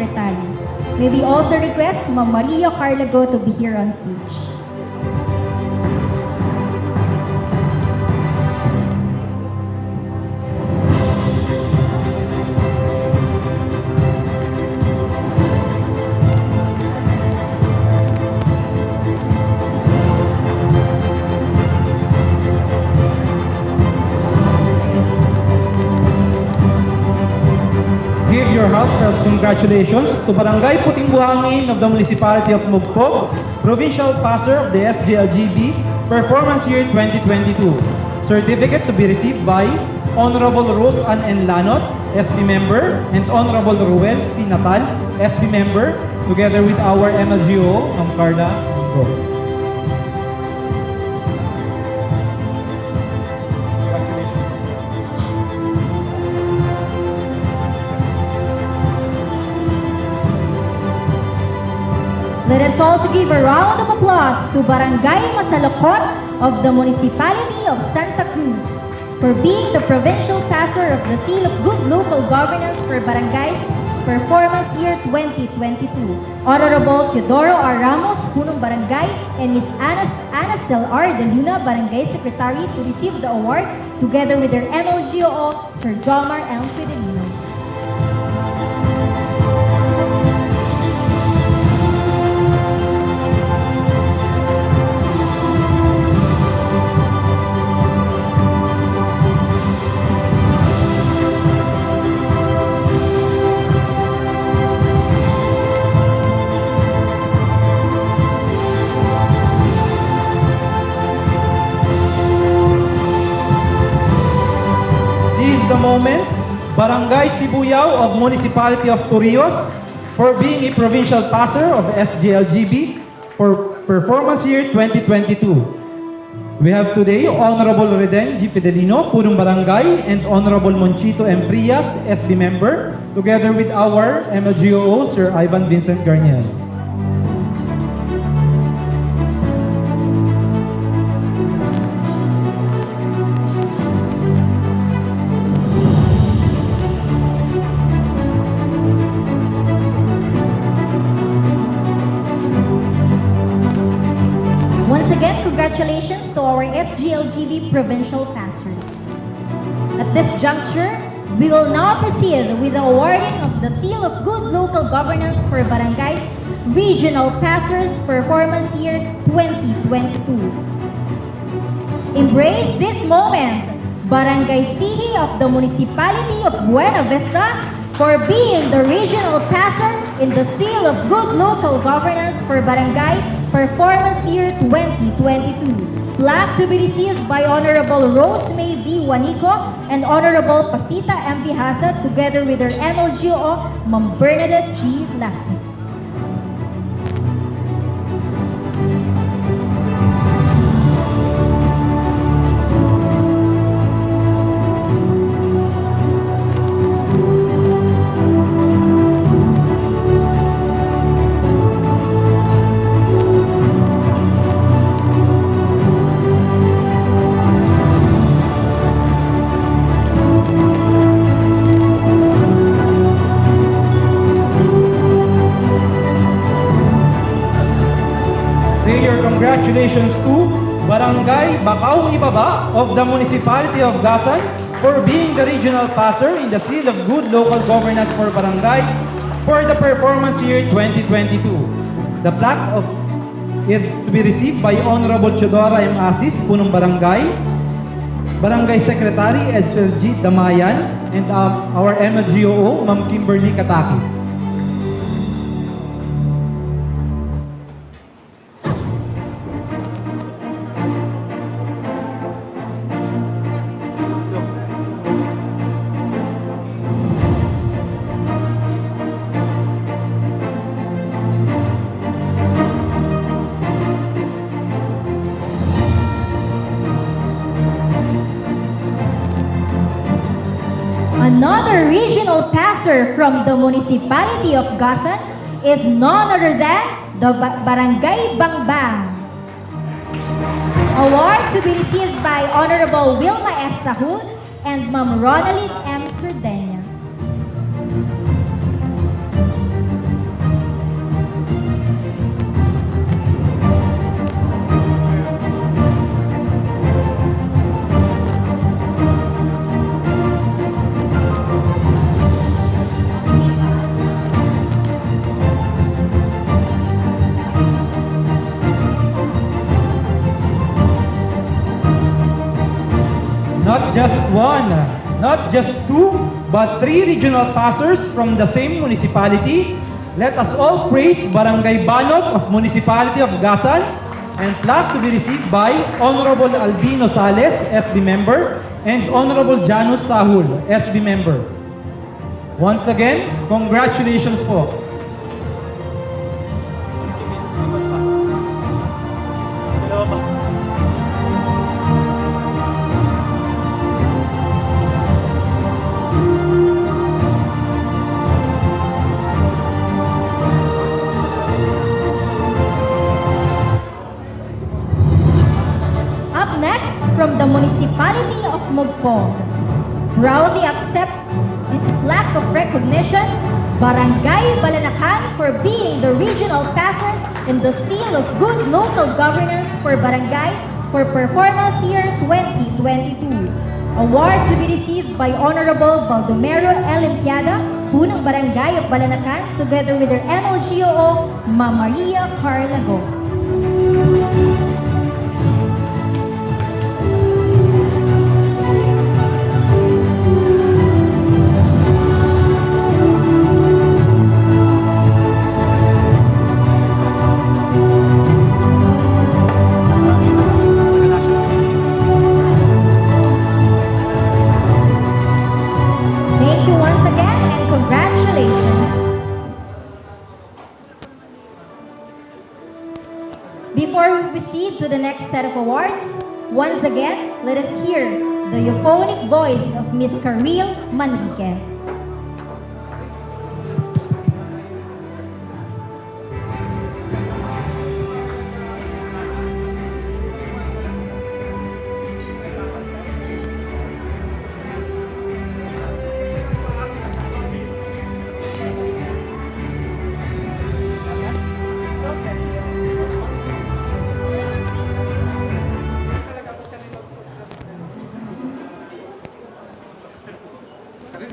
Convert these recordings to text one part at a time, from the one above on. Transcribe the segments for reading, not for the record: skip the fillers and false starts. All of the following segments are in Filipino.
Secretary. May we also request Ma'am Maria Carlago to be here on stage. Give your heartfelt congratulations to Barangay Puting Buhangin of the Municipality of Mugpog, Provincial Passer of the SGLGB, Performance Year 2022. Certificate to be received by Honorable Rose Ann Enlanot, SB Member, and Honorable Ruel P. Natal, SB Member, together with our MLGO, Ma'am Carla Go. Let us also give a round of applause to Barangay Masalokot of the Municipality of Santa Cruz for being the Provincial Passer of the Seal of Good Local Governance for Barangays Performance Year 2022. Honorable Teodoro R. Ramos, Punong Barangay, and Ms. Anacel R. De Luna, Barangay Secretary, to receive the award together with their MLGO, Sir Jomar L. Fidelino. The moment, Barangay Sibuyao of Municipality of Torrijos for being a provincial passer of SGLGB for Performance Year 2022. We have today Honorable Reden G. Fidelino, Punong Barangay, and Honorable Monchito M. Prias, SB Member, together with our MLGO, Sir Ivan Vincent Garniel. Once again, congratulations to our SGLGB Provincial Passers. At this juncture, we will now proceed with the awarding of the Seal of Good Local Governance for Barangays Regional Passers Performance Year 2022. Embrace this moment, Barangay Sihi of the Municipality of Buena Vista, for being the Regional Passer in the Seal of Good Local Governance for Barangay Performance Year 2022. Plaque to be received by Honorable Rose May V. Juanico and Honorable Pasita M. Bihasa, together with her MLGO, Ma'am Bernadette G. Lassie. Say your congratulations to Barangay Bacau Ibaba of the Municipality of Gasan for being the regional passer in the Seal of Good Local Governance for Barangay for the Performance Year 2022. The plaque is to be received by Honorable Teodora M. Asis, Punong Barangay, Barangay Secretary Edsel G. Damayan, and our MLGO, Ma'am Kimberly Katakis. Another regional passer from the Municipality of Gasan is none other than the Barangay Bangbang. Award to be received by Honorable Wilma S. Sahun and Ma'am Ronaldine M. Surdena. just one, not just two, but three regional pastors from the same municipality. Let us all praise Barangay Banot of Municipality of Gasan and plaque to be received by Honorable Albino Sales, SB member, and Honorable Janus Sahul, SB member. Once again, congratulations po. Up next, from the municipality of Mugpong, proudly accept this plaque of recognition, Barangay Balanacan for being the regional pastor in the Seal of Good Local Governance for Barangay for Performance Year 2022. Award to be received by Honorable Baldomero Elimpiada, Punang Barangay of Balanacan, together with their MLGOO, Ma Maria Carlago. Thank you once again and congratulations. Before we proceed to the next set of awards, once again, let us hear the euphonic voice of Miss Caril Manrique.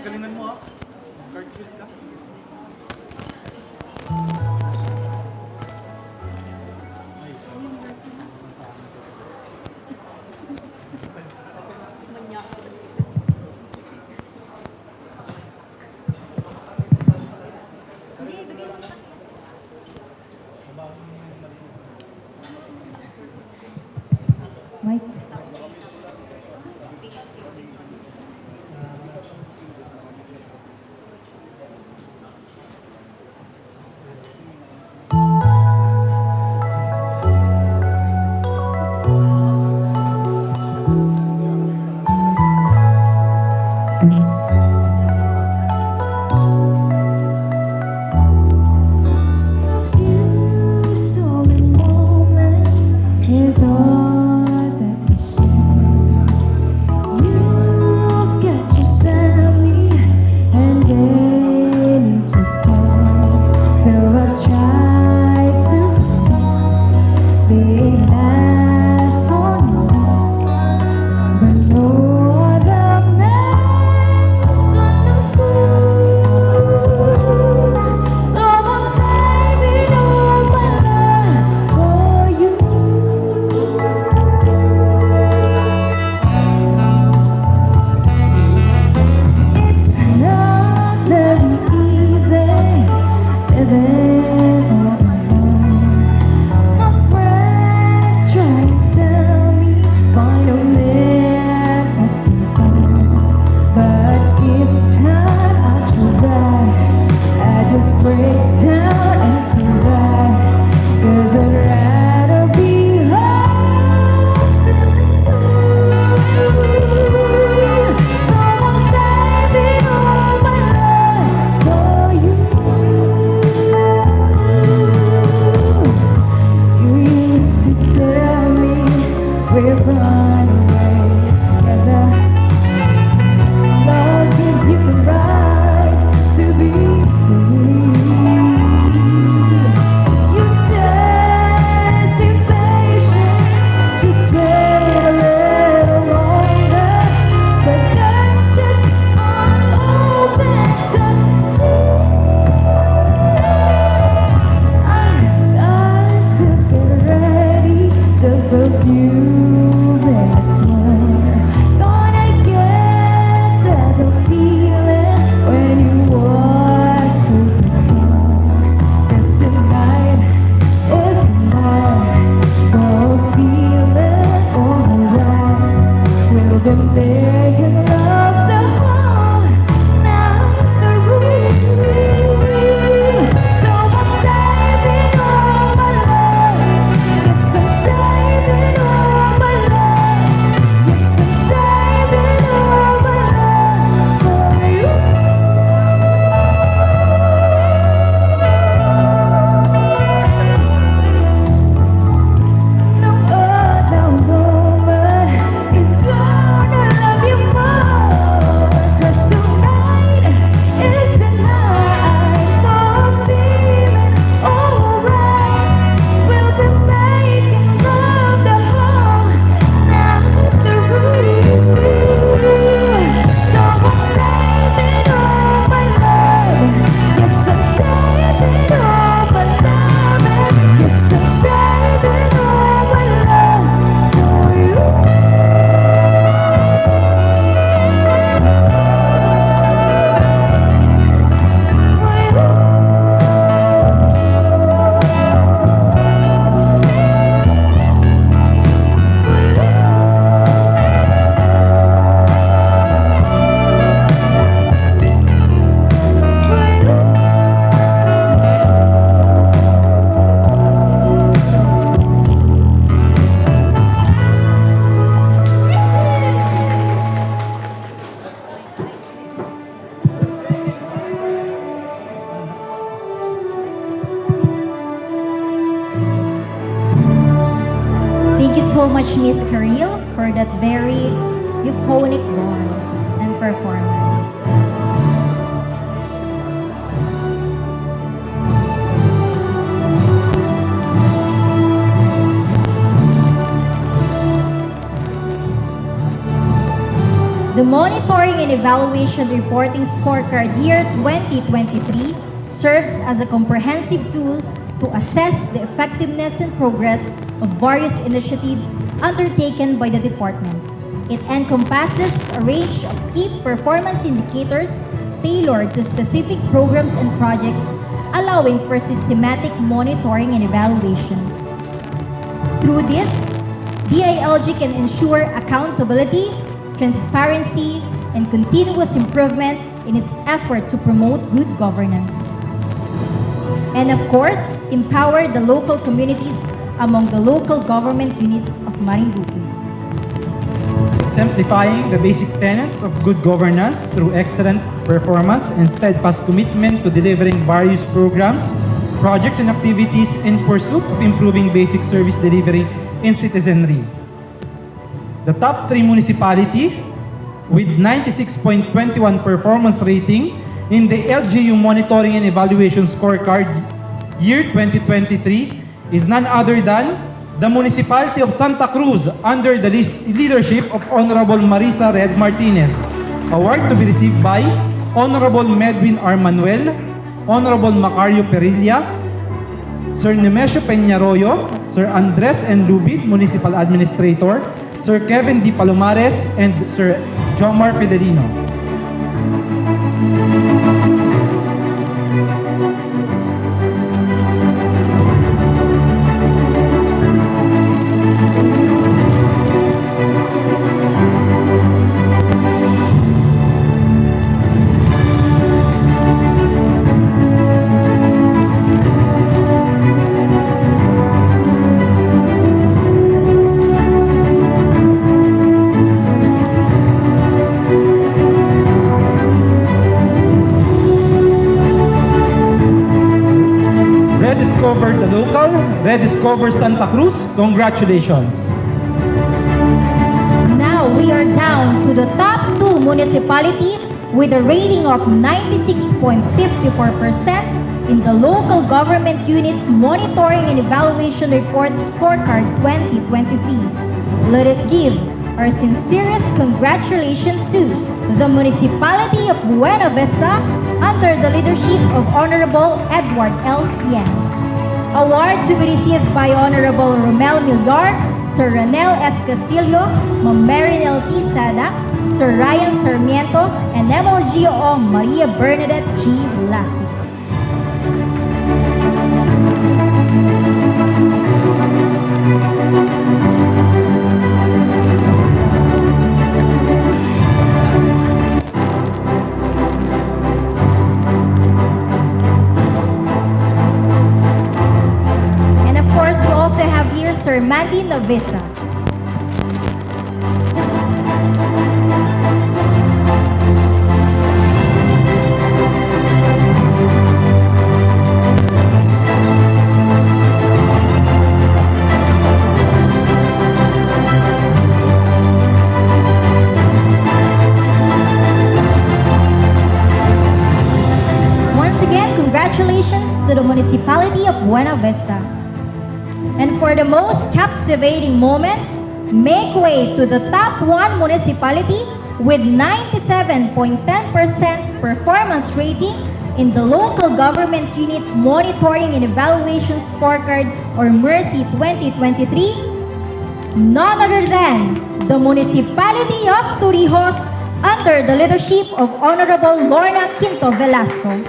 Galingan mo ah. Card flip ka. Mike. Is all that we share. You've got your family, and they need to tell. Though I try to resist being last on your list, but no other man's gonna fool. So I'm saving all my life for you. It's not very easy living on my own. My friends try to tell me find a man of your own, but each time I try, I just break down and cry. 'Cause I'd rather be home than alone. So I'm saving all my life for you. You used to tell me we're running away together. Love gives you the right to be free. you so much, Miss Karil, for that very euphonic voice and performance. The Monitoring and Evaluation Reporting Scorecard Year 2023 serves as a comprehensive tool to assess the effectiveness and progress of various initiatives undertaken by the department. It encompasses a range of key performance indicators tailored to specific programs and projects, allowing for systematic monitoring and evaluation. Through this, DILG can ensure accountability, transparency, and continuous improvement in its effort to promote good governance. And of course, empower the local communities among the local government units of Marinduque. Exemplifying the basic tenets of good governance through excellent performance and steadfast commitment to delivering various programs, projects, and activities in pursuit of improving basic service delivery in citizenry. The top 3 municipality with 96.21 performance rating in the LGU Monitoring and Evaluation Scorecard Year 2023 is none other than the Municipality of Santa Cruz under the leadership of Honorable Marisa Red Martinez. Award to be received by Honorable Medwin R. Manuel, Honorable Macario Perilla, Sir Nemesio Peñarroyo, Sir Andres N. Lubid, Municipal Administrator, Sir Kevin D. Palomares, and Sir Jomar Fidelino. Rediscover the local, rediscover Santa Cruz. Congratulations. Now we are down to the top 2 municipality with a rating of 96.54% in the Local Government Units Monitoring and Evaluation Report Scorecard 2023. Let us give our sincerest congratulations to the Municipality of Buena Vista under the leadership of Honorable Edward L. Cien. Award to be received by Honorable Romel Millar, Sir Ranel S. Castillo, Ma'am Marinel T. Sada, Sir Ryan Sarmiento, and MLGO Maria Bernadette G. Lassi. And of course, we also have here Sir Mandy Navisa. Once again, congratulations to the Municipality of Buena Vista. And for the most captivating moment, make way to the top 1 municipality with 97.10% performance rating in the Local Government Unit Monitoring and Evaluation Scorecard or MERCY 2023, none other than the Municipality of Torrijos under the leadership of Honorable Lorna Quinto Velasco.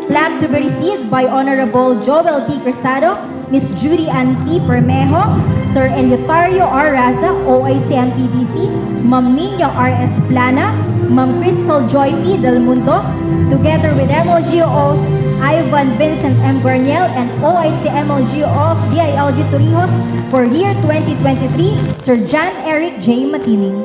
Plaque to be received by Honorable Joel T. Cruzado, Miss Judy Ann P. Permejo, Sir Eleuterio R. Raza, OIC MPDC, Ma'am Nino R.S. Plana, Ma'am Crystal Joy P. Del Mundo, together with MLGOs Ivan Vincent M. Garniel and OIC MLGO of DILG Torrijos for year 2023, Sir John Eric J. Matining.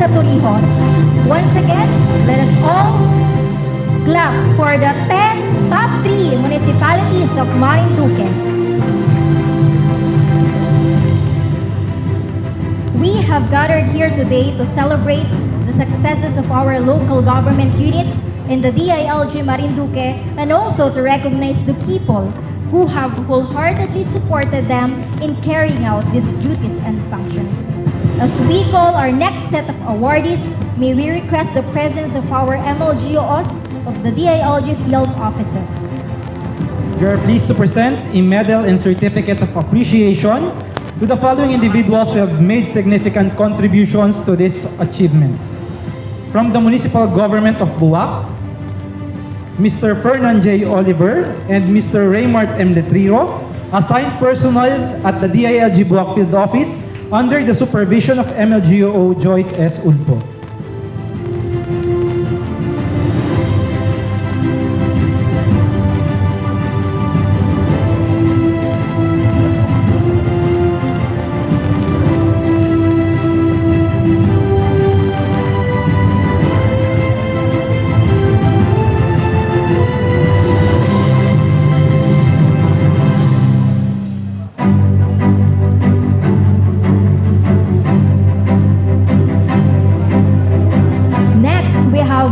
Esperanza Torrijos. Once again, let us all clap for the 10 top 3 municipalities of Marinduque. We have gathered here today to celebrate the successes of our local government units in the DILG Marinduque and also to recognize the people who have wholeheartedly supported them in carrying out these duties and functions. As we call our next set of awardees, may we request the presence of our MLGOs of the DILG field offices. We are pleased to present a medal and certificate of appreciation to the following individuals who have made significant contributions to these achievements. From the Municipal Government of Buwak, Mr. Fernan J. Oliver and Mr. Raymart M. Letriro, assigned personnel at the DILG Buwak Field Office under the supervision of MLGO Joyce S. Ulpo.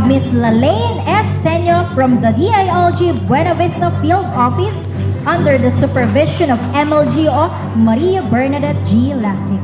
Ms. Lalaine S. Senyo from the DILG Buena Vista Field Office under the supervision of MLGO Maria Bernadette G. Lasik.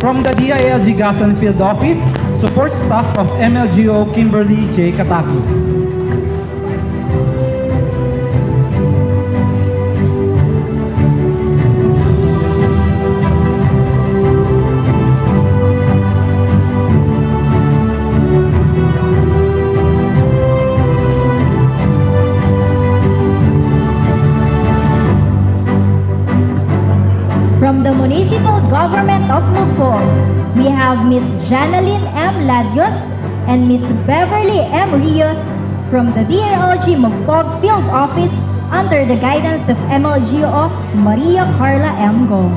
From the DILG Gasan Field Office, support staff of MLGO Kimberly J. Katakis. From the Municipal Government of Mugpog, we have Ms. Janaline M. Ladios and Ms. Beverly M. Rios from the DILG Mugpog Field Office under the guidance of MLGO Maria Carla M. Go.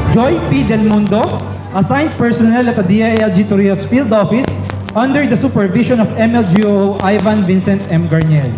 Joy P. Del Mundo, assigned personnel at the DILG Torrijos Field Office under the supervision of MLGO Ivan Vincent M. Garnier.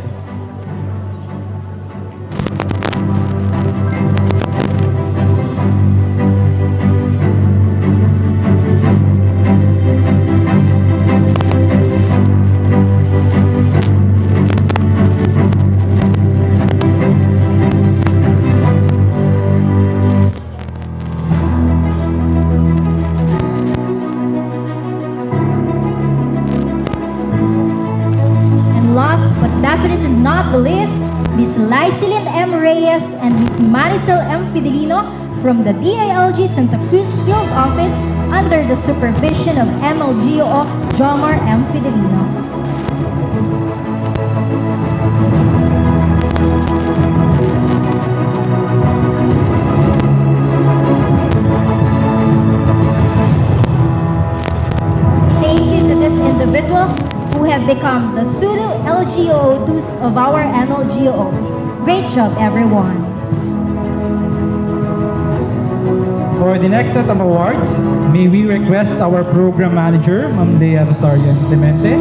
Definitely not the least, Ms. Lycelyn M. Reyes and Ms. Maricel M. Fidelino from the DILG Santa Cruz Field Office under the supervision of MLGO Jomar M. Fidelino. Thank you to these individuals who have become the pseudo LGO2s of our MLGOs. Great job, everyone. For the next set of awards, may we request our program manager, Ma'am Lea Rosarian Clemente.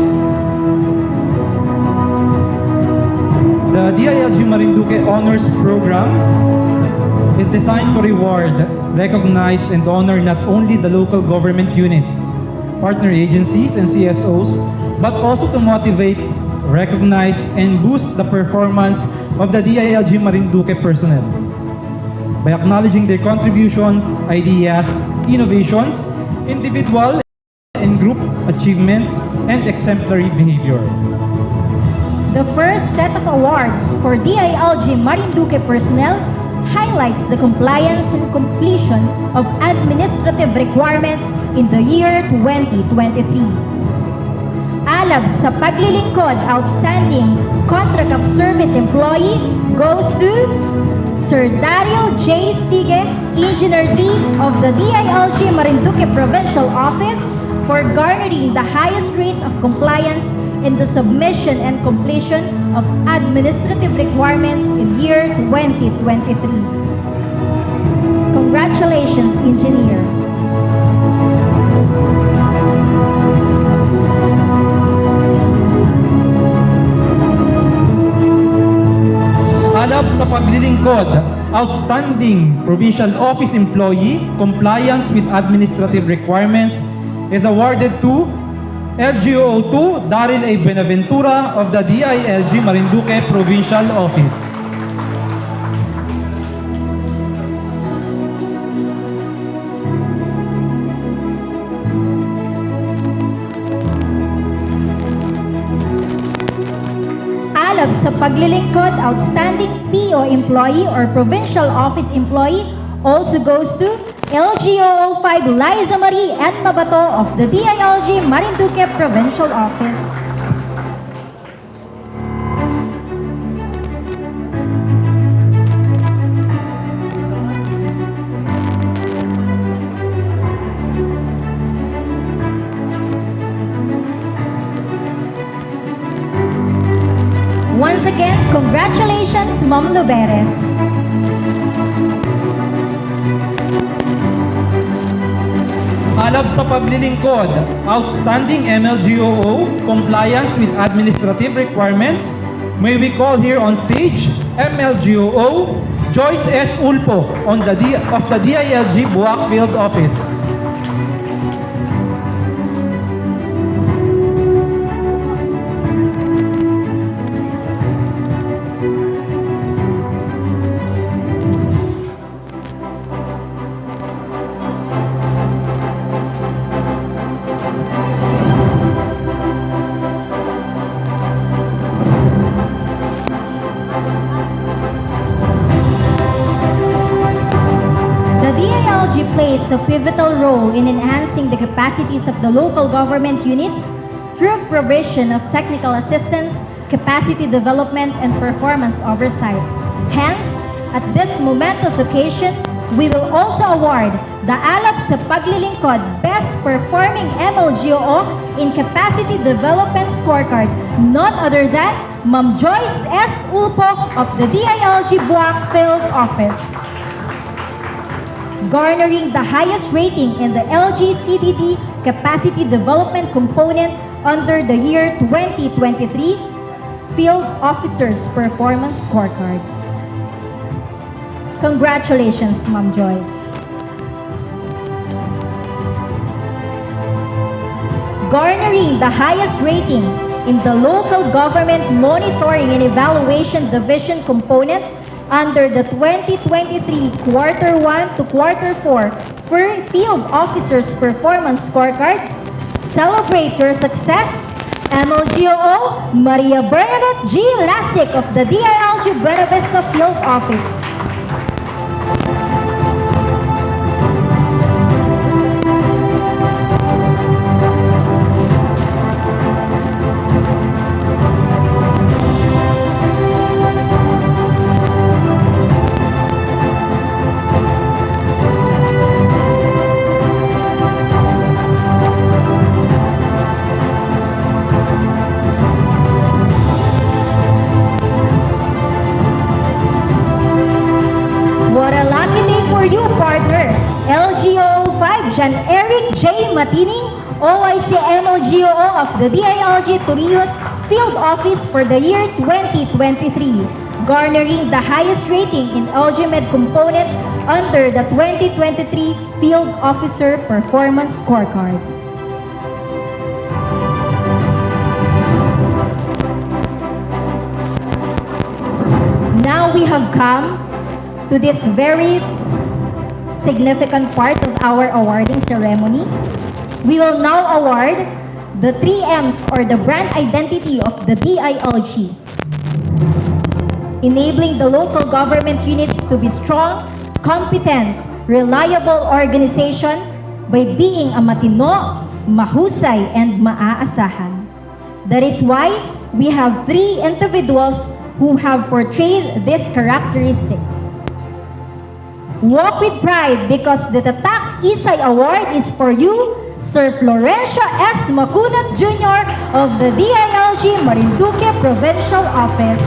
The DILG Marinduque Honors Program is designed to reward, recognize, and honor not only the local government units, partner agencies, and CSOs, but also to motivate, recognize, and boost the performance of the DILG Marinduque personnel by acknowledging their contributions, ideas, innovations, individual and group achievements, and exemplary behavior. The first set of awards for DILG Marinduque personnel highlights the compliance and completion of administrative requirements in the year 2023. Alab sa paglilingkod, outstanding contract of service employee goes to Sir Daryl J. Sige, Engineer 3 of the DILG Marinduque Provincial Office for garnering the highest rate of compliance in the submission and completion of administrative requirements in year 2023. Congratulations, Engineer. Alab sa paglilingkod, outstanding provincial office employee, compliance with administrative requirements is awarded to LGO2 Daryl A. Benaventura of the DILG Marinduque Provincial Office. Alab sa paglilingkod, outstanding PO employee or provincial office employee also goes to LGO 5 Liza Marie N. Mabato of the DILG Marinduque Provincial Office. Once again, congratulations, Ma'am Luberes. Alab sa paglilingkod, outstanding MLGOO, compliance with administrative requirements, may we call here on stage MLGOO Joyce S. Ulpo of the DILG Buwak Field Office. The DILG plays a pivotal role in enhancing the capacities of the local government units through provision of technical assistance, capacity development, and performance oversight. Hence, at this momentous occasion, we will also award the Alab sa Paglilingkod Best Performing MLGO in Capacity Development Scorecard, none other than Ma'am Joyce S. Ulpo of the DILG Buwak Field Office. Garnering the highest rating in the LGCDD Capacity Development Component under the year 2023 Field Officers Performance Scorecard. Congratulations, Ma'am Joyce. Garnering the highest rating in the Local Government Monitoring and Evaluation Division Component under the 2023 Quarter 1 to Quarter 4 Field Officers Performance Scorecard. Celebrate your success, MLGO Maria Bernadette G. Lasik of the DILG Buena Vista Field Office. What a lucky day for you, partner! LGO 5 John Eric J. Matining, OIC MLGO of the DILG Torrijos Field Office for the year 2023. garnering the highest rating in LGMed component under the 2023 Field Officer Performance Scorecard. Now we have come to this very significant part of our awarding ceremony. We will now award the 3Ms or the brand identity of the DILG, enabling the local government units to be strong, competent, reliable organization by being a matino, mahusay, and maaasahan. That is why we have 3 individuals who have portrayed this characteristic. Walk with pride because the Tatak Isay Award is for you, Sir Florencio S. Macunat Jr. of the DILG Marinduque Provincial Office.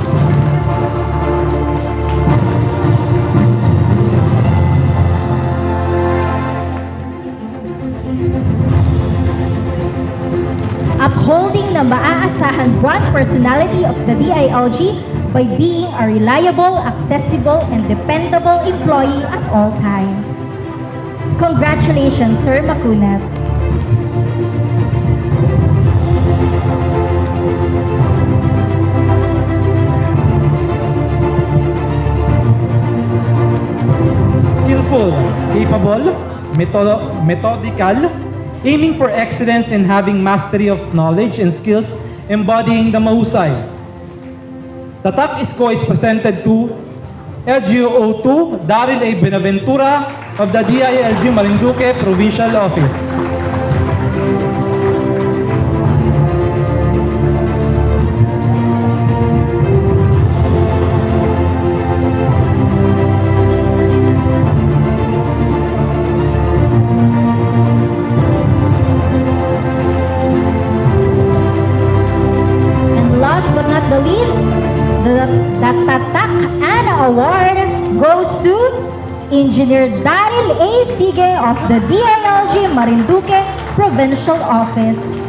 Upholding the maaasahan brand personality of the DILG by being a reliable, accessible, and dependable employee at all times. Congratulations, Sir Macunat. Skillful, capable, methodical, aiming for excellence and having mastery of knowledge and skills, embodying the mahusay. Tatak Isko is presented to LGO2 Daryl A. Benaventura of the DILG Marinduque Provincial Office. And last but not the least, the Tatak Ana Award goes to Engineer Daryl A. Sige of the DILG Marinduque Provincial Office.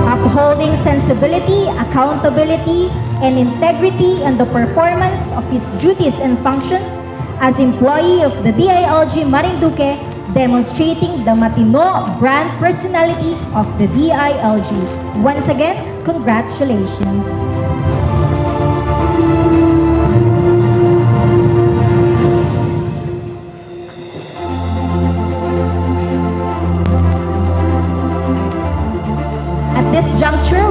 Upholding sensibility, accountability, and integrity in the performance of his duties and function as employee of the DILG Marinduque, demonstrating the matino brand personality of the DILG. Once again, congratulations. At this juncture,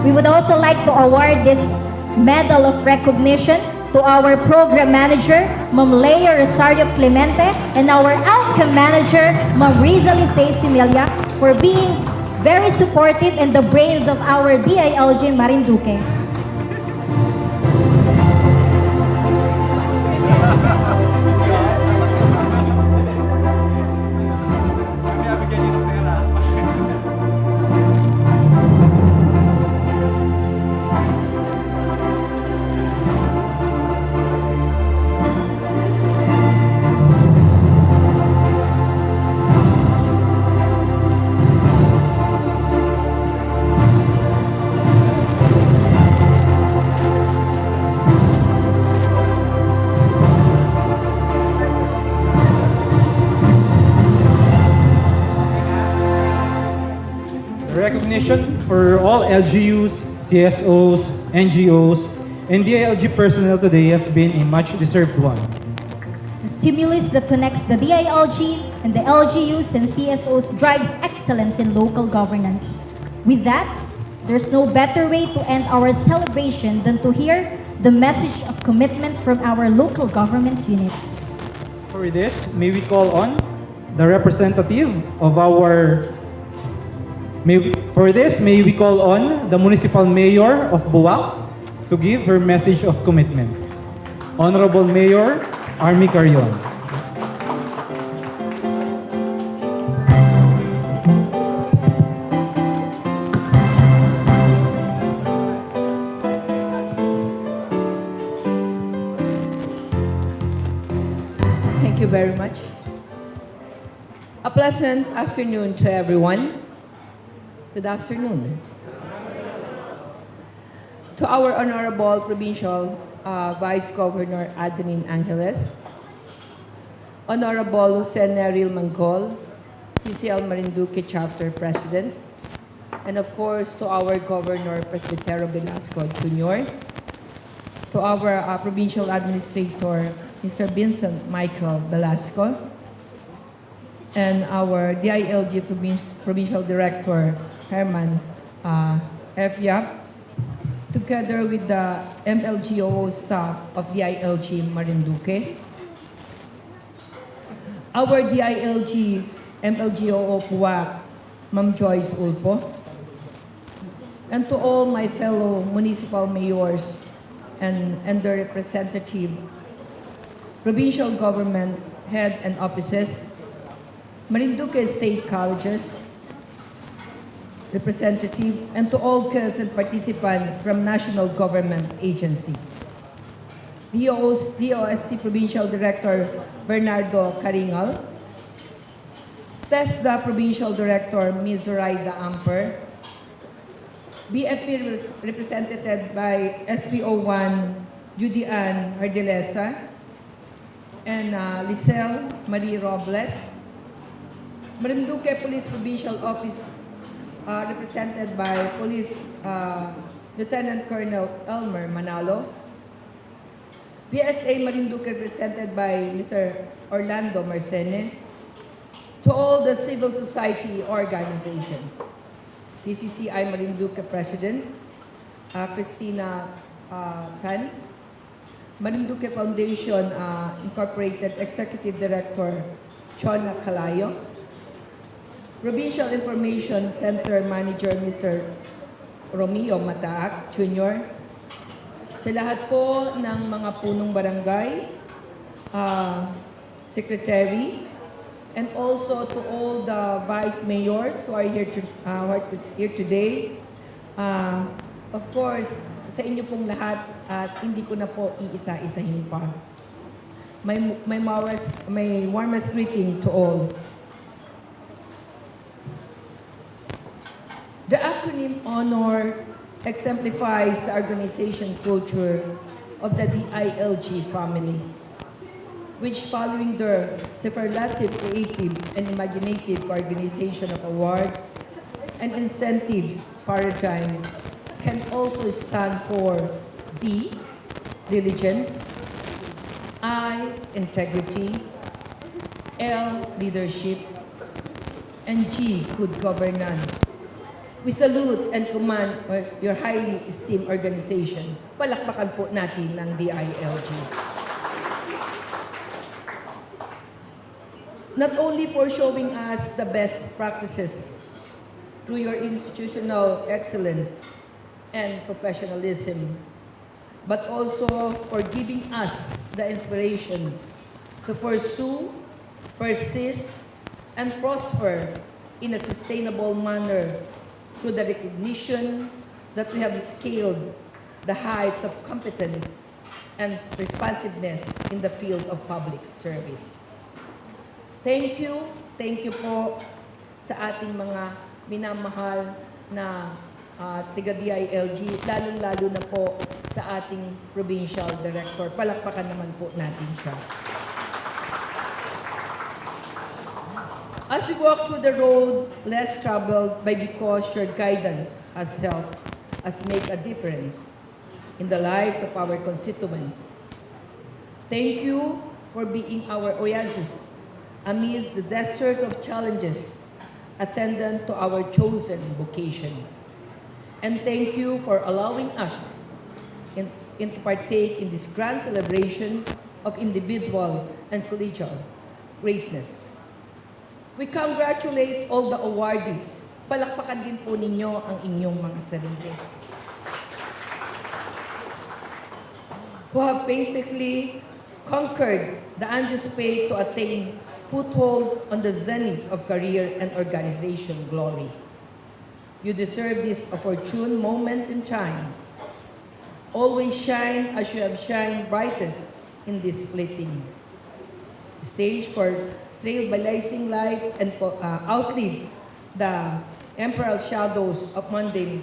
we would also like to award this Medal of Recognition to our Program Manager, Ma'am Leia Rosario Clemente, and our Outcome Manager, Ma'am Riza Licey Similia, for being very supportive and the brains of our DILG Marinduque. Recognition for all LGUs, CSOs, NGOs, and DILG personnel today has been a much-deserved one. The stimulus that connects the DILG and the LGUs and CSOs drives excellence in local governance. With that, there's no better way to end our celebration than to hear the message of commitment from our local government units. For this, may we call on the representative of our... may we call on the Municipal Mayor of Buwak to give her message of commitment. Honorable Mayor Army Carion. Thank you very much. A pleasant afternoon to everyone. Good afternoon. To our Honorable Provincial Vice Governor Adeline Angeles, Honorable Jose Neril Mangol, PCL Marinduque Chapter President, and of course to our Governor Presbitero Velasco Jr., to our Provincial Administrator Mr. Vincent Michael Velasco, and our DILG Provincial Director Herman F. Yap, together with the MLGO staff of DILG Marinduque, our DILG MLGO Puwak, Ma'am Joyce Ulpo, and to all my fellow municipal mayors and their representative, provincial government head and offices, Marinduque State Colleges, representative, and to all guests and participants from national government agency. DOST Provincial Director Bernardo Caringal, TESDA Provincial Director Ms. Zoraida Amper, BFP represented by SPO1 Judy Ann Hardilesa, and Lisel Marie Robles, Marinduque Police Provincial Office represented by Police Lieutenant Colonel Elmer Manalo, PSA Marinduque represented by Mr. Orlando Marcene, to all the civil society organizations, PCCI Marinduque President Christina Tan, Marinduque Foundation Incorporated Executive Director Chona Calayo, Provincial Information Center Manager Mr. Romeo Mataak Jr., sa lahat po ng mga punong barangay, secretary, and also to all the vice mayors who are here today. Of course, sa inyo pong lahat, at hindi ko na po iisa-isahin pa. My warmest greeting to all. The acronym HONOR exemplifies the organization culture of the DILG family, which following the superlative, creative, and imaginative organization of awards and incentives paradigm can also stand for D, diligence, I, integrity, L, leadership, and G, good governance. We salute and commend your highly esteemed organization. Palakpakan po natin ng DILG. Not only for showing us the best practices through your institutional excellence and professionalism, but also for giving us the inspiration to pursue, persist, and prosper in a sustainable manner through the recognition that we have scaled the heights of competence and responsiveness in the field of public service. Thank you po sa ating mga minamahal na taga-DILG, lalong-lalo na po sa ating provincial director. Palakpakan naman po natin siya. As we walk through the road less traveled by because your guidance has helped us make a difference in the lives of our constituents. Thank you for being our oasis amidst the desert of challenges attendant to our chosen vocation. And thank you for allowing us to partake in this grand celebration of individual and collegial greatness. We congratulate all the awardees. Palakpakan din po ninyo ang inyong mga sarili, who have basically conquered the unjust fate to attain foothold on the zenith of career and organization glory. You deserve this opportune moment in time. Always shine as you have shined brightest in this fleeting stage for trailblazing light and outlive the emperor shadows of mundane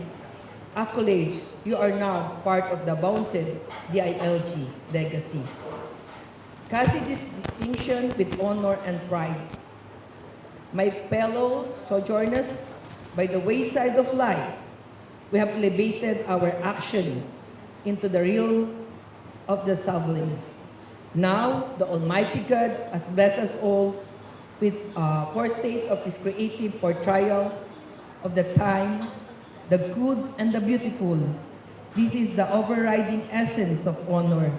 accolades, you are now part of the vaunted DILG legacy. Carry this distinction with honor and pride. My fellow sojourners, by the wayside of life, we have elevated our action into the realm of the sublime. Now, the Almighty God has blessed us all with a foresight of this creative portrayal of the time, the good and the beautiful. This is the overriding essence of honor.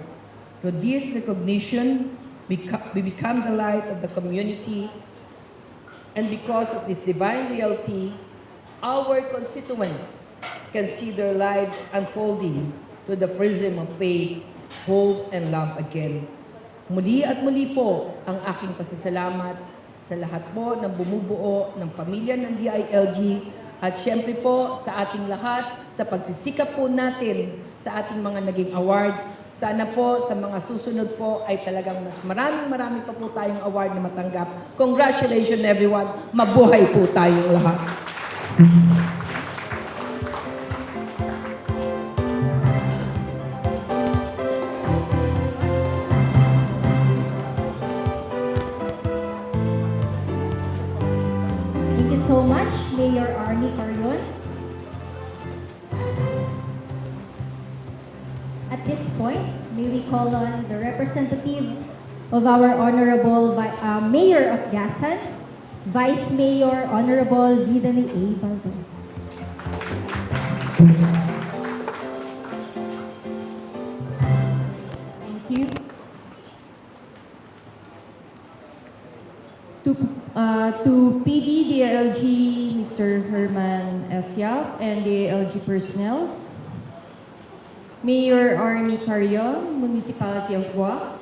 Through this recognition, we become the light of the community, and because of this divine reality, our constituents can see their lives unfolding through the prism of faith, hope, and love again. Muli at muli po ang aking pasasalamat sa lahat po ng bumubuo ng pamilya ng DILG at syempre po sa ating lahat sa pagsisikap po natin sa ating mga naging award. Sana po sa mga susunod po ay talagang mas marami pa po tayong award na matanggap. Congratulations everyone! Mabuhay po tayong lahat! Thank you so much, Mayor Arnie Carion. At this point, may we call on the representative of our Honorable Mayor of Gasan, Vice Mayor Honorable Vidani A. Baldo. Thank you. To PD, DILG, Mr. Herman F. Yap, and DILG personnel, Mayor Arnie Carion, Municipality of Buwak,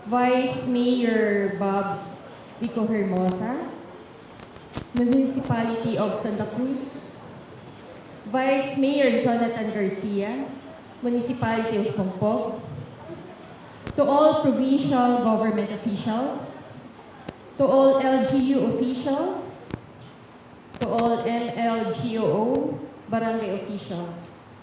Vice Mayor Babs Vico Hermosa, Municipality of Santa Cruz, Vice Mayor Jonathan Garcia, Municipality of Pompog, to all provincial government officials, to all LGU officials, to all MLGOO barangay officials,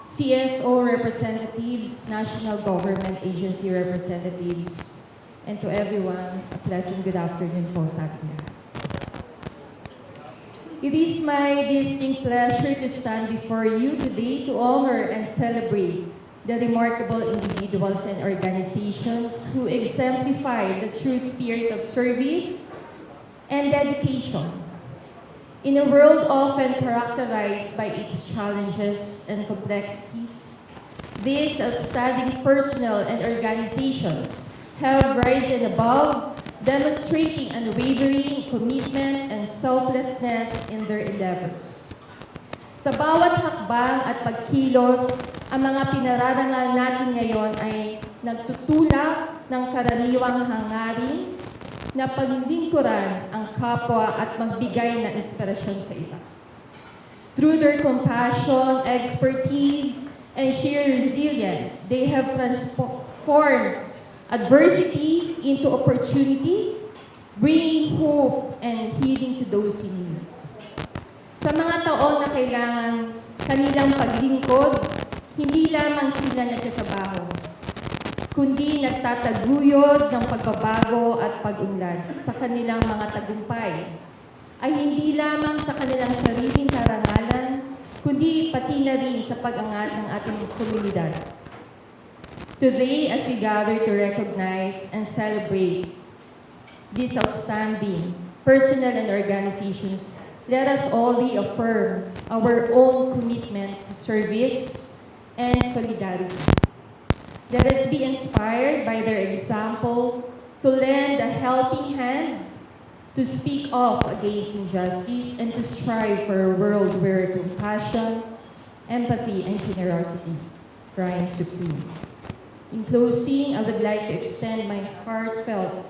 CSO representatives, national government agency representatives, and to everyone, a pleasant good afternoon po sa atin lahat. It is my distinct pleasure to stand before you today to honor and celebrate the remarkable individuals and organizations who exemplify the true spirit of service and dedication. In a world often characterized by its challenges and complexities, these outstanding personnel and organizations have risen above, demonstrating unwavering commitment and selflessness in their endeavors. Sa bawat hakbang at pagkilos, ang mga pinararangal natin ngayon ay nagtutulak ng karaniwang hangarin na paglingkuran ang kapwa at magbigay ng inspirasyon sa iba. Through their compassion, expertise, and sheer resilience, they have transformed adversity into opportunity, bringing hope and healing to those in need. Sa mga taon na kailangan kanilang paglingkod, hindi lamang sila nagtatrabaho, kundi nagtataguyod ng pagbabago at pag-unlad sa kanilang mga tagumpay, ay hindi lamang sa kanilang sariling karangalan, kundi pati na rin sa pag-angat ng ating komunidad. Today, as we gather to recognize and celebrate these outstanding personnel and organizations, let us all reaffirm our own commitment to service and solidarity. Let us be inspired by their example to lend a helping hand, to speak up against injustice, and to strive for a world where compassion, empathy, and generosity reign supreme. In closing, I would like to extend my heartfelt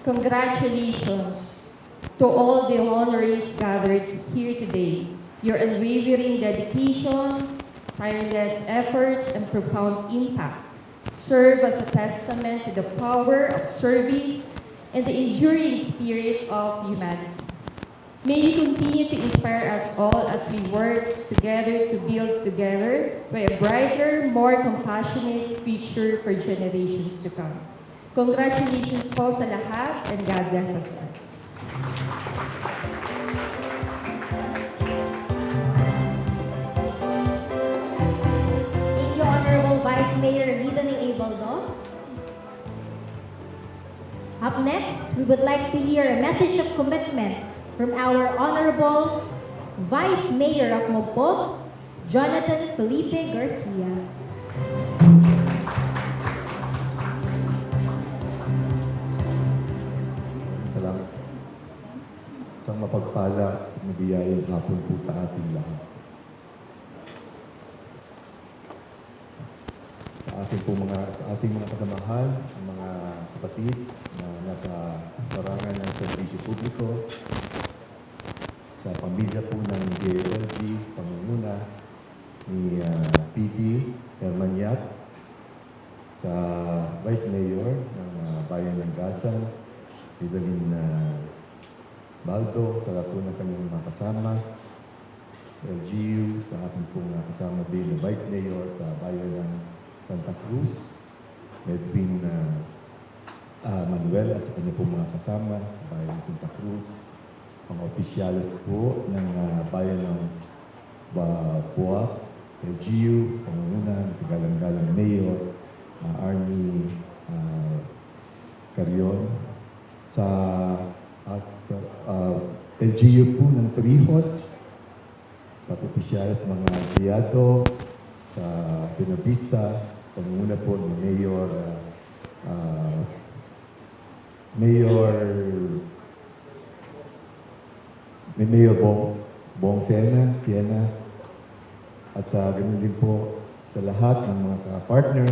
congratulations to all the honorees gathered here today. Your unwavering dedication, tireless efforts, and profound impact serve as a testament to the power of service and the enduring spirit of humanity. May you continue to inspire us all as we work together to build together by a brighter, more compassionate future for generations to come. Congratulations po sa lahat and God bless us all. Thank you, Honorable Vice Mayor Lidani Abaldo. Up next, we would like to hear a message of commitment from our Honorable Vice Mayor of Mogpo, Jonathan Felipe Garcia. Salamat. Isang mapagpala at mabiyayang hapon po sa ating lahat. Sa ating mga kasamahan, ang mga kapatid na nasa larangan ng serbisyo publiko, sa pamilya po ng DLG, pamumuna ni PD Hermaniat, sa Vice Mayor ng Bayan ng Gasan, Idalin Baldo, sa lahat po ng kanyang mga kasama, LGU, sa ating pong kasama din na Vice Mayor sa Bayan ng Santa Cruz, Edwin Manuel at sa kanyang pong mga kasama sa Bayan ng Santa Cruz, mga opisyalis po ng Bayan ng Buwak, LGU, sa pangunguna ng Kagalang-galang Mayor, Army Carion, sa LGU po ng Torrijos, sa opisyalis mga empleyado, sa Pinabista, pangunguna po ni Mayor Bong Siena, at sa ganun din po sa lahat ng mga partner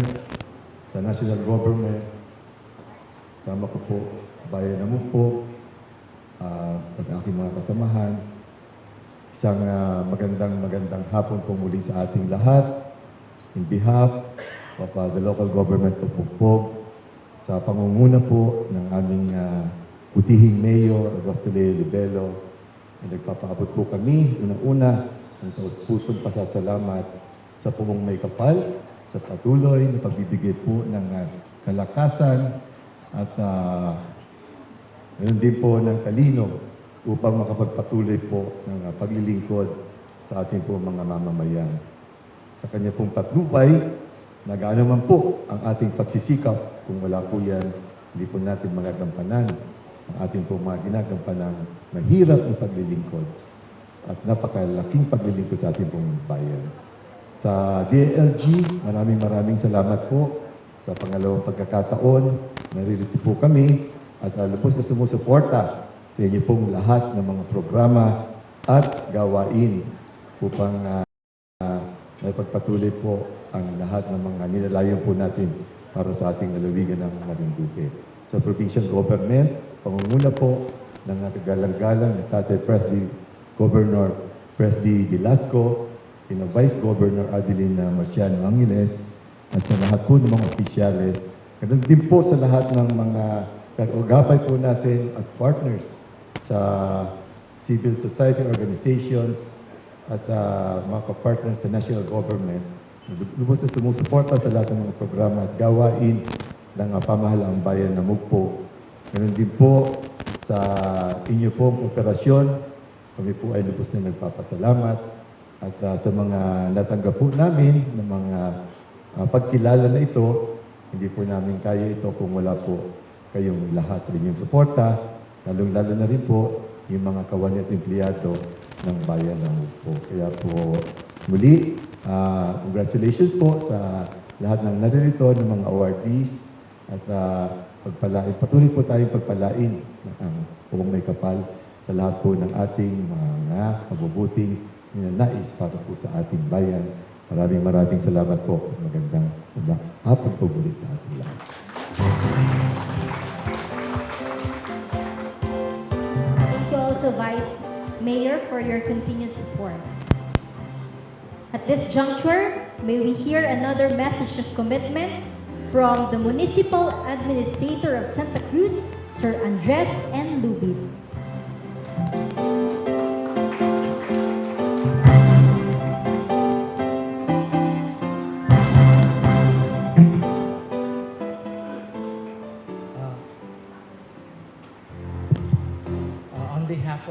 sa national government, sama ko po sa Bayan ng Mogpo, at aking mga kasamahan. Isang magandang hapon po muli sa ating lahat. In behalf of the local government of Pugpog, sa pangunguna po ng aming butihing Mayor, Rostelio Libelo, nagpapaabot po kami, unang-una, ng pusong pasasalamat sa pumong may kapal, sa patuloy na pagbibigay po ng kalakasan at ganoon din po ng talino upang makapagpatuloy po ng paglilingkod sa ating po mga mamamayan. Sa kanya pong patnubay, nagaano man po ang ating pagsisikap, kung wala po yan, hindi po natin magagampanan ang ating po mga ginagampanan mahirap na paglilingkod at napakalaking paglilingkod sa ating pong bayan. Sa DLG, maraming salamat po sa pangalawang pagkakataon. Naririto po kami at lubos na sumusuporta sa inyo pong lahat ng mga programa at gawain upang may pagpatuloy po ang lahat ng mga nilalayan po natin para sa ating lalawigan ng Marinduque. Sa provincial government, pangunguna po ng kagalang-galang na Tatay Governor Presley Velasco, kina Vice Governor Adeline Marciano Angeles, at sa lahat po ng mga opisyales. Ganun din po sa lahat ng mga kagagapay po natin at partners sa civil society organizations at mga kapartners sa national government. Lubos na sumusuporta sa lahat ng mga programa at gawain ng pamahalaang bayan ng Mogpo. Ganun din po sa inyo pong operasyon. Kami po ay lubos na nagpapasalamat at sa mga natanggap po namin ng mga pagkilala na ito, hindi po namin kaya ito kung wala po kayong lahat sa inyong suporta, lalong-lalo na rin po yung mga kawani at empleyado ng bayan ng Mogpo. Kaya po muli, congratulations po sa lahat ng naririto ng mga awardees at patuloy po tayong pagpalain ng pumong may kapal sa lahat po ng ating mga mabubuting ninanais para po sa ating bayan. Maraming salamat po. Magandang hapon po muli sa ating lahat. Thank you also, Vice Mayor, for your continued support. At this juncture, may we hear another message of commitment from the Municipal Administrator of Santa Cruz, Sir Andres N. Lubid.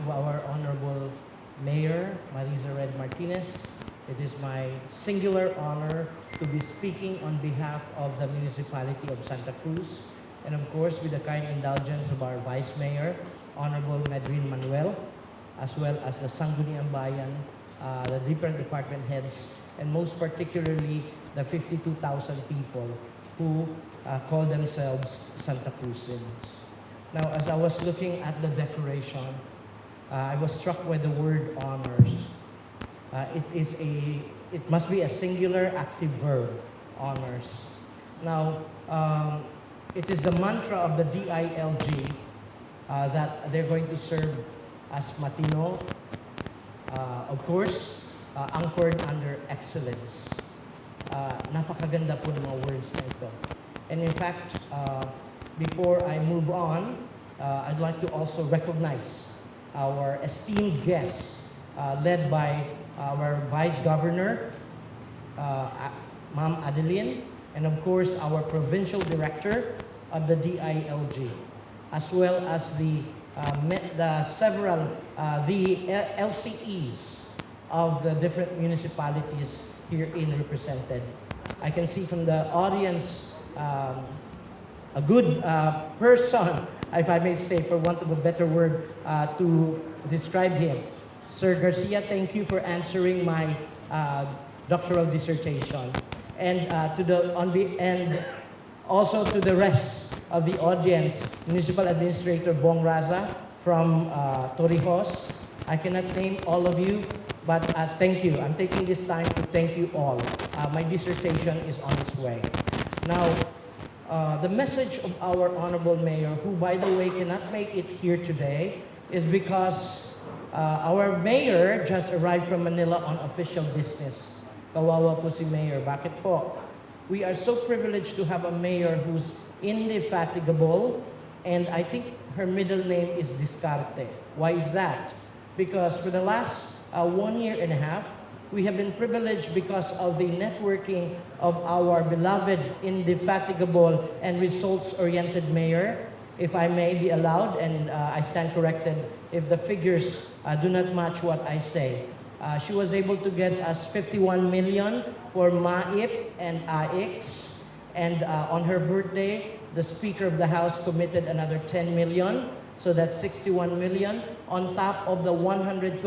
of our Honorable Mayor, Marisa Red Martinez, it is my singular honor to be speaking on behalf of the Municipality of Santa Cruz, and of course with the kind indulgence of our Vice Mayor, Honorable Medrin Manuel, as well as the Sangguniang Bayan, the different department heads, and most particularly the 52,000 people who call themselves Santa Cruzans. Now, as I was looking at the decoration, I was struck by the word honors. It must be a singular active verb, honors. Now, it is the mantra of the DILG that they're going to serve as Matino, of course, anchored under excellence. Napakaganda po ng mga words na ito. And in fact, before I move on, I'd like to also recognize our esteemed guests, led by our Vice Governor, Ma'am Adeline, and of course our Provincial Director of the DILG, as well as the LCEs of the different municipalities herein represented. I can see from the audience a good person, if I may say, for want of a better word, to describe him. Sir Garcia, thank you for answering my doctoral dissertation. And also to the rest of the audience, Municipal Administrator Bong Raza from Torrijos. I cannot name all of you, but thank you. I'm taking this time to thank you all. My dissertation is on its way. Now, the message of our Honorable Mayor, who by the way cannot make it here today, is because our Mayor just arrived from Manila on official business. Kawawa po si Mayor. Bakit po? We are so privileged to have a Mayor who's indefatigable, and I think her middle name is Discarte. Why is that? Because for the last 1 year and a half, we have been privileged because of the networking of our beloved, indefatigable, and results-oriented Mayor. If I may be allowed, and I stand corrected if the figures do not match what I say. She was able to get us 51 million for MAIP and AIX. And on her birthday, the Speaker of the House committed another 10 million. So that's 61 million on top of the 125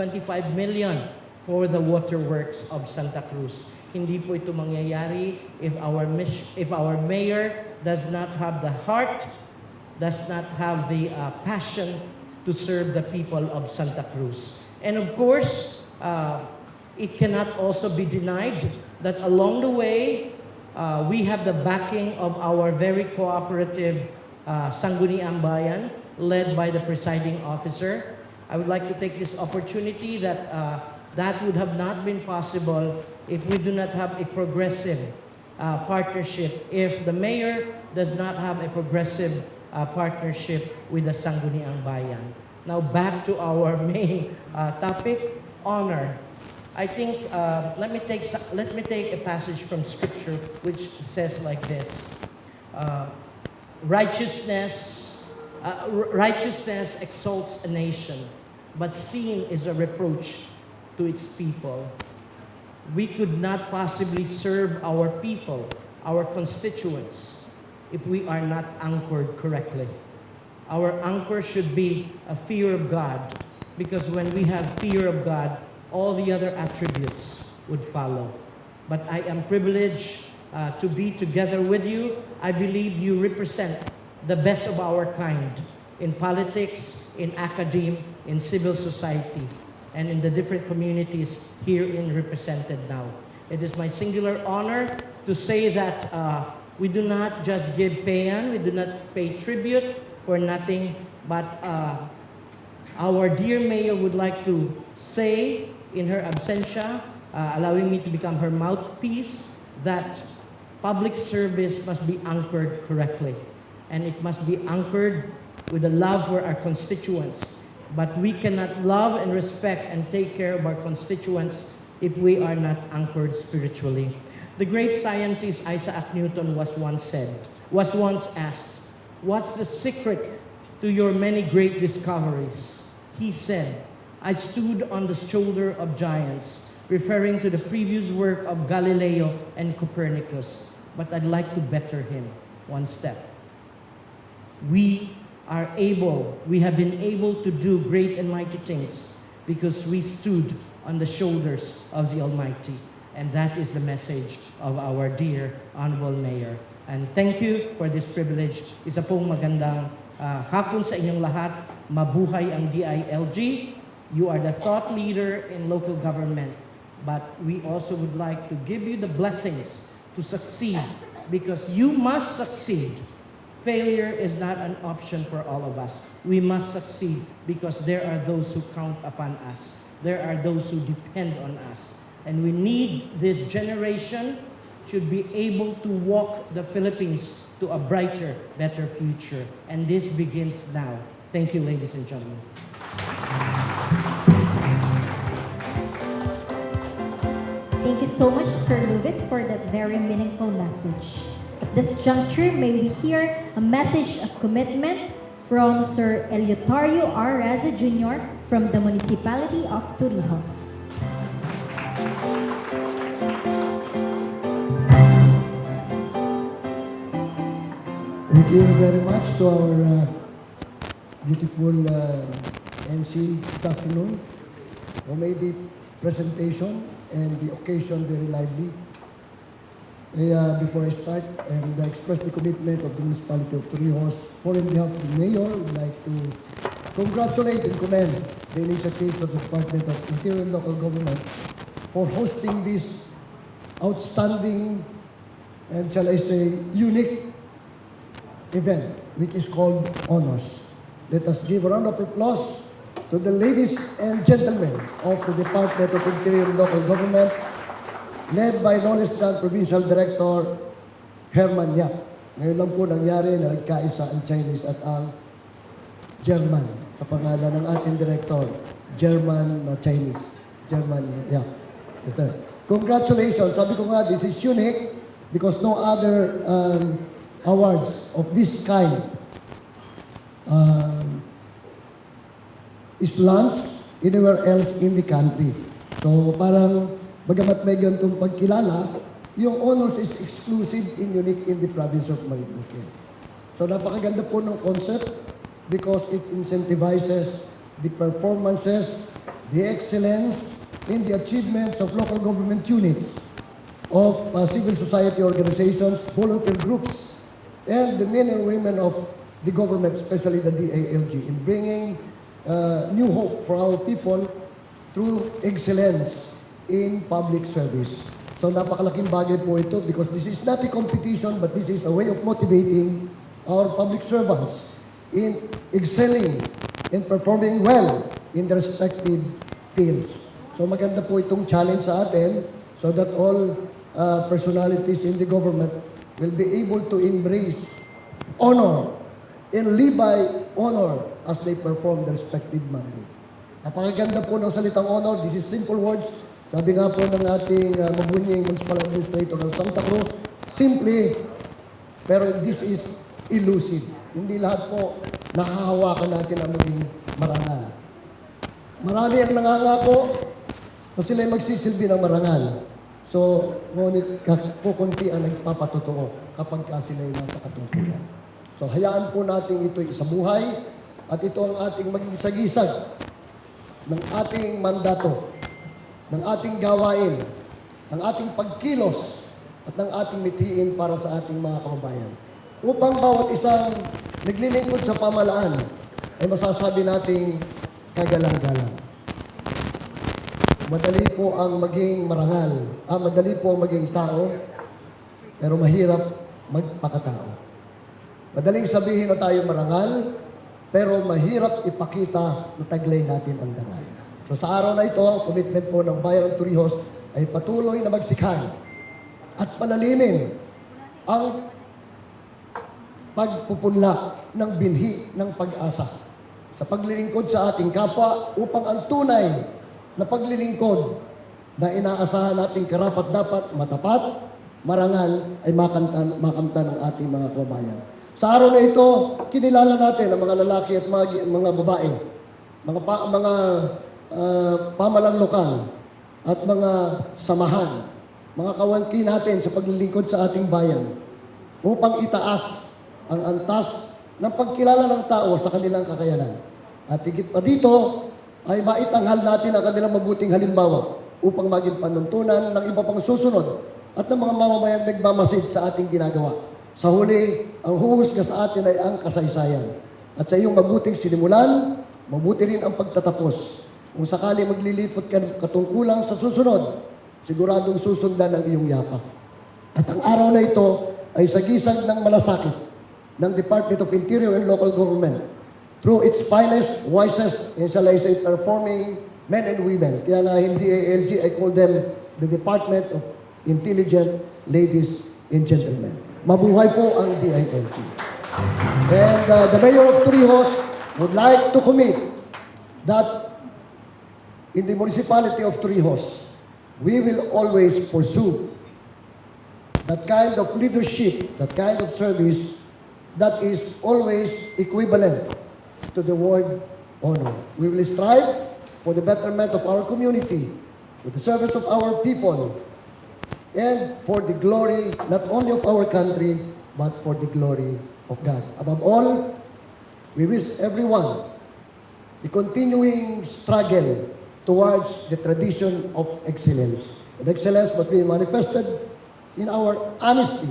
million for the waterworks of Santa Cruz. Hindi po ito mangyayari if our mayor does not have the heart, does not have the passion to serve the people of Santa Cruz. And of course, it cannot also be denied that along the way, we have the backing of our very cooperative Sangguniang Bayan, led by the presiding officer. I would like to take this opportunity that that would have not been possible if we do not have a progressive partnership, if the mayor does not have a progressive partnership with the Sangguniang Bayan. Now back to our main topic, honor. I think, let me take a passage from Scripture which says like this, righteousness exalts a nation, but sin is a reproach to its people. We could not possibly serve our people, our constituents, if we are not anchored correctly. Our anchor should be a fear of God, because when we have fear of God, all the other attributes would follow. But I am privileged to be together with you. I believe you represent the best of our kind in politics, in academe, in civil society, and in the different communities herein represented now. It is my singular honor to say that we do not just give paean, we do not pay tribute for nothing, but our dear mayor would like to say in her absentia, allowing me to become her mouthpiece, that public service must be anchored correctly. And it must be anchored with a love for our constituents. But we cannot love and respect and take care of our constituents if we are not anchored spiritually. The great scientist Isaac Newton was once asked, what's the secret to your many great discoveries? he said, I stood on the shoulder of giants, referring to the previous work of Galileo and Copernicus, but I'd like to better him one step. We have been able to do great and mighty things because we stood on the shoulders of the Almighty. And that is the message of our dear Honorable Mayor. And thank you for this privilege. Isa pong magandang hapon sa inyong lahat. Mabuhay ang DILG. You are the thought leader in local government. But we also would like to give you the blessings to succeed because you must succeed. Failure is not an option for all of us. We must succeed because there are those who count upon us. There are those who depend on us. And we need this generation should be able to walk the Philippines to a brighter, better future. And this begins now. Thank you, ladies and gentlemen. Thank you so much, Sir Luvic, for that very meaningful message. At this juncture, may we hear a message of commitment from Sir Eleuterio R. Raza Jr. from the Municipality of Torrijos. Thank you very much to our beautiful MC this afternoon who made the presentation and the occasion very lively. Before I start and express the commitment of the Municipality of Torrijos, for in behalf of the Mayor, I would like to congratulate and commend the initiatives of the Department of Interior and Local Government for hosting this outstanding and, shall I say, unique event, which is called Honors. Let us give a round of applause to the ladies and gentlemen of the Department of Interior and Local Government, led by Knowledge Land Provincial Director Herman Yap. Ngayon lang po nangyari na nagkaisa ang Chinese at ang German sa pangalan ng ating Director, German na Chinese. German Yap. Yes, sir. Congratulations. Sabi ko nga, this is unique because no other awards of this kind is launched anywhere else in the country. So parang bagamat may ganitong pagkilala, yung honors is exclusive and unique in the province of Marinduque. So napakaganda po ng concept because it incentivizes the performances, the excellence in the achievements of local government units, of civil society organizations, volunteer groups, and the men and women of the government, especially the DILG, in bringing new hope for our people through excellence in public service. So napakalaking bagay po ito because this is not a competition but this is a way of motivating our public servants in excelling and performing well in their respective fields. So maganda po itong challenge sa atin so that all personalities in the government will be able to embrace honor and live by honor as they perform their respective mandate. Napakaganda po ng salitang honor. This is simple words. Sabi nga po ng ating mabunying Municipal Administrator ng Santa Cruz, simply, pero this is elusive. Hindi lahat po nakahawakan natin ang maging marangal. Marami ang nangangako na sila'y magsisilbi ng marangal. So, ngunit kukunti ang nagpapatotoo kapag sila'y nasa katungkulan. So, hayaan po natin ito'y isabuhay at ito ang ating maging sagisag ng ating mandato, ng ating gawain, ng ating pagkilos at ng ating mithiin para sa ating mga kababayan. Upang bawat isang naglilingkod sa pamalaan ay masasabi nating kagalang-galang. Madali po ang maging marangal, madali po ang maging tao, pero mahirap magpakatao. Madaling sabihin na tayo marangal, pero mahirap ipakita na taglay natin ang dangal. So sa araw na ito, ang commitment po ng Bayan ng Torrijos ay patuloy na magsikay at palalimin ang pagpupunla ng binhi ng pag-asa sa paglilingkod sa ating kapwa upang ang tunay na paglilingkod na inaasahan nating karapat-dapat, matapat, marangal ay makamtan ng ating mga kababayan. Sa araw na ito, kinilala natin ang mga lalaki at mga babae mga pamalang lokal at mga samahan, mga kawangki natin sa paglilingkod sa ating bayan upang itaas ang antas ng pagkilala ng tao sa kanilang kakayanan. At higit pa dito ay maitanghal natin ang kanilang mabuting halimbawa upang maging panuntunan ng iba pang susunod at ng mga mamamayang nagmamasid sa ating ginagawa. Sa huli, ang huhusga sa atin ay ang kasaysayan. At sa iyong mabuting sinimulan, mabuti rin ang pagtatapos. Kung sakali maglilipot ka ng katungkulang sa susunod, siguradong susundan ang iyong yapak. At ang araw na ito ay sagisag ng malasakit ng Department of Interior and Local Government through its finest, wisest, and shall I say, performing men and women. Kaya nga hindi ALG, I call them the Department of Intelligent Ladies and Gentlemen. Mabuhay po ang DILG. And the Mayor of Torrijos would like to commit that in the municipality of Torrijos, we will always pursue that kind of leadership, that kind of service that is always equivalent to the word honor. We will strive for the betterment of our community, for the service of our people, and for the glory not only of our country, but for the glory of God. Above all, we wish everyone the continuing struggle towards the tradition of excellence. And excellence must be manifested in our honesty,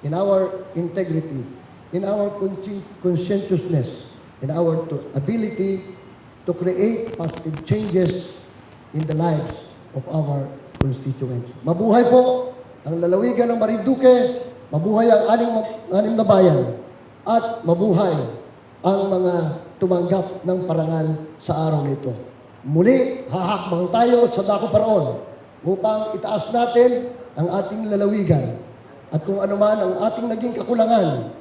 in our integrity, in our conscientiousness, in our ability to create positive changes in the lives of our constituents. Mabuhay po ang lalawigan ng Marinduque, mabuhay ang anim na bayan, at mabuhay ang mga tumanggap ng parangal sa araw nito. Muli, hahakbang tayo sa dako paraon upang itaas natin ang ating lalawigan. At kung ano man ang ating naging kakulangan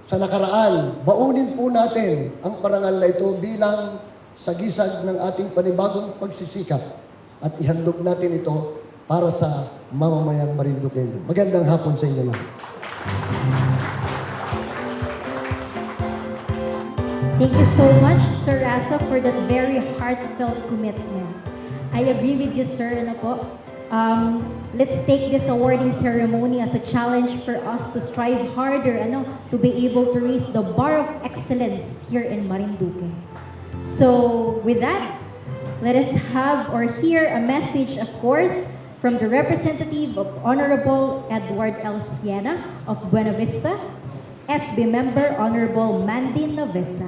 sa nakaraan, baunin po natin ang parangal na ito bilang sagisag ng ating panibagong pagsisikap at ihandog natin ito para sa mamamayang Marinduqueño. Magandang hapon sa inyo lahat. Thank you so much, Sir Rasa, for that very heartfelt commitment. I agree with you, sir. Ano po? Let's take this awarding ceremony as a challenge for us to strive harder, to be able to raise the bar of excellence here in Marinduque. So, with that, let us have or hear a message, of course, from the representative of Honorable Edward L. Siena of Buena Vista, SB member Honorable Mandy Novesa.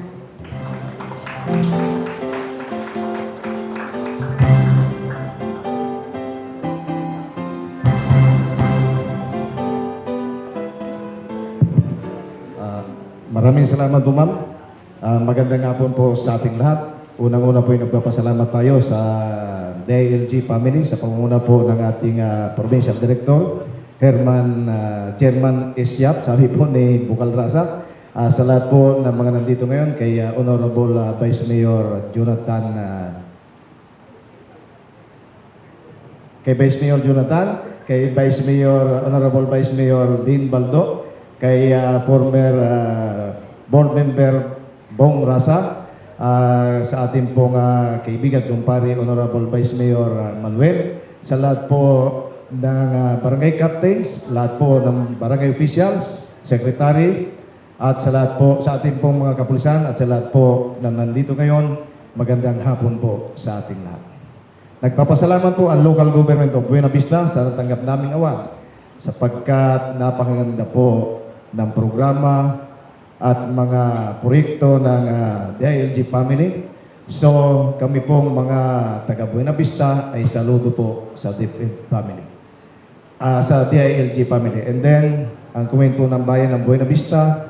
Maraming salamat po, ma'am. Magandang hapon po sa ating lahat. Unang-una po yung nagpapasalamat tayo sa DILG family sa pangunguna po ng ating Provincial Director, Chairman Isyap, sabi po ni Bukal Rasa. Sa lahat po ng mga nandito ngayon, kay Honorable Vice Mayor Jonathan, kay Vice Mayor, Honorable Vice Mayor Dean Baldo, kay former board member Bong Rasa, sa ating pong kaibigan kumpare Honorable Vice Mayor Manuel, sa lahat po ng barangay captains, lahat po ng barangay officials, secretary, at sa lahat po sa ating pong mga kapulisan at sa lahat po na nandito ngayon, magandang hapon po sa ating lahat. Nagpapasalamat po ang local government of Buena Vista sa natanggap naming award sapagkat napakaganda po ng programa at mga proyekto ng DILG family. So kami pong mga taga Buena Vista ay saludo po sa DILG family. Sa DILG family. And then, ang komento ng bayan ng Buena Vista,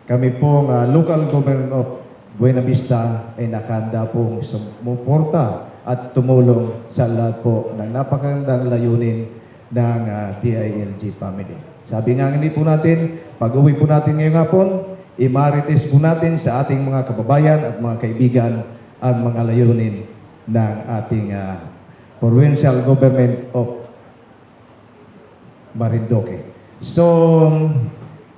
kami pong local government of Buena Vista ay nakahanda pong sumuporta at tumulong sa lahat po ng napakagandang layunin ng DILG family. Sabi nga hindi po natin, pag-uwi po natin ngayong hapon, imarites po natin sa ating mga kababayan at mga kaibigan ang mga layunin ng ating provincial government of Marinduque. So,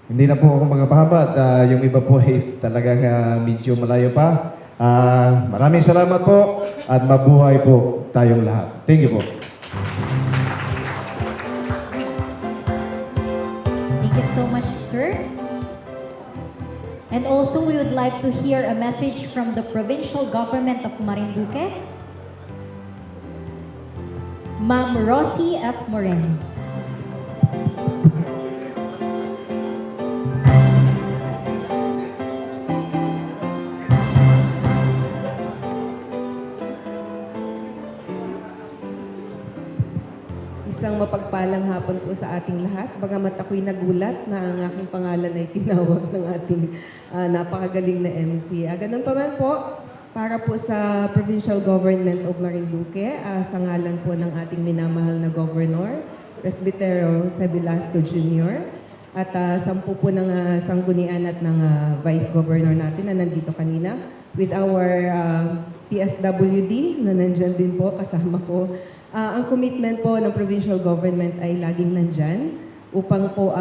hindi na po ako magpahaba at yung iba po ay talagang medyo malayo pa. Maraming salamat po at mabuhay po tayong lahat. Thank you po. Thank you so much, sir. And also, we would like to hear a message from the provincial government of Marinduque. Ma'am Rosie F. Moreno. Isang mapagpalang hapon po sa ating lahat. Bagamat ako'y nagulat na ang aking pangalan ay tinawag ng ating napakagaling na MC. Ganun pa man po, para po sa Provincial Government of Marinduque, sa ngalan po ng ating minamahal na Governor, Presbytero Jose Velasco Jr., at 10 po ng sanggunian at ng Vice Governor natin na nandito kanina, with our PSWD na nandyan din po, kasama ko. Ang commitment po ng provincial government ay laging nandyan upang po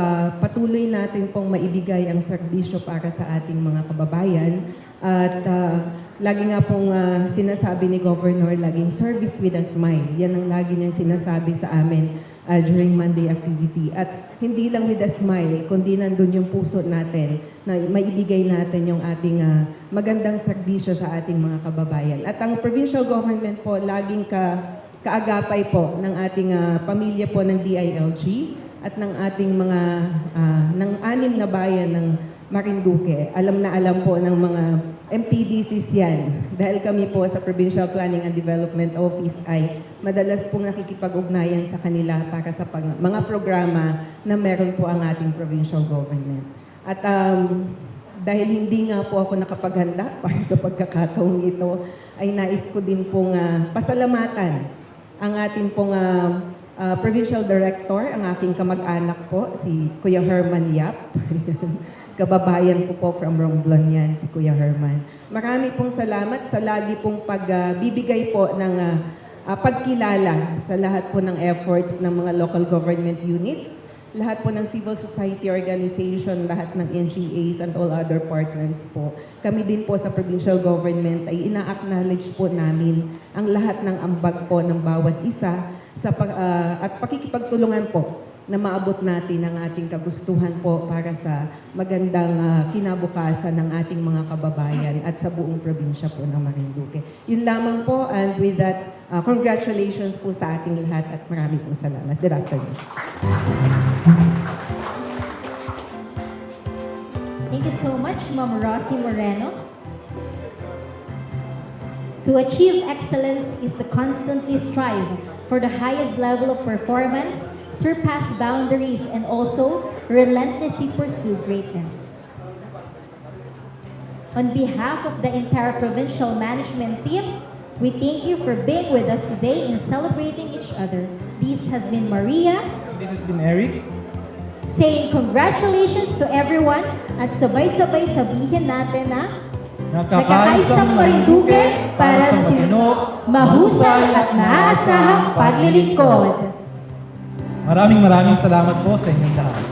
patuloy natin pong maibigay ang serbisyo para sa ating mga kababayan. At lagi nga pong sinasabi ni Governor, laging service with a smile. Yan ang lagi niyang sinasabi sa amin during Monday activity. At hindi lang with a smile, kundi nandun yung puso natin na maibigay natin yung ating magandang serbisyo sa ating mga kababayan. At ang provincial government po laging kaagapay po ng ating pamilya po ng DILG at ng ating mga ng 6 na bayan ng Marinduque. Alam na alam po ng mga MPDCs yan. Dahil kami po sa Provincial Planning and Development Office ay madalas pong nakikipag-ugnayan sa kanila para sa mga programa na meron po ang ating provincial government. At dahil hindi nga po ako nakapaghanda para sa pagkakataong ito, ay nais ko din pong pasalamatan ang ating pong Provincial Director, ang aking kamag-anak po, si Kuya Herman Yap. Kababayan ko po from Romblon yan, si Kuya Herman. Marami pong salamat sa lagi pong pagbibigay po ng pagkilala sa lahat po ng efforts ng mga local government units, lahat po ng civil society organization, lahat ng NGAs and all other partners po. Kami din po sa provincial government ay ina-acknowledge po namin ang lahat ng ambag po ng bawat isa at pakikipagtulungan po na maabot natin ang ating kagustuhan po para sa magandang kinabukasan ng ating mga kababayan at sa buong probinsya po ng Marinduque. Yun lamang po, and with that, congratulations po sa ating lahat at marami pong salamat. Good afternoon. Thank you so much, Ma'am Rosie Moreno. To achieve excellence is to constantly strive for the highest level of performance, surpass boundaries, and also relentlessly pursue greatness. On behalf of the entire provincial management team, we thank you for being with us today in celebrating each other. This has been Maria. This has been Eric. Saying congratulations to everyone at sabay-sabay sabihin natin na nakakaisang Marinduque para sa mahusay at maasahang paglilingkod. Maraming salamat po sa inyong lahat.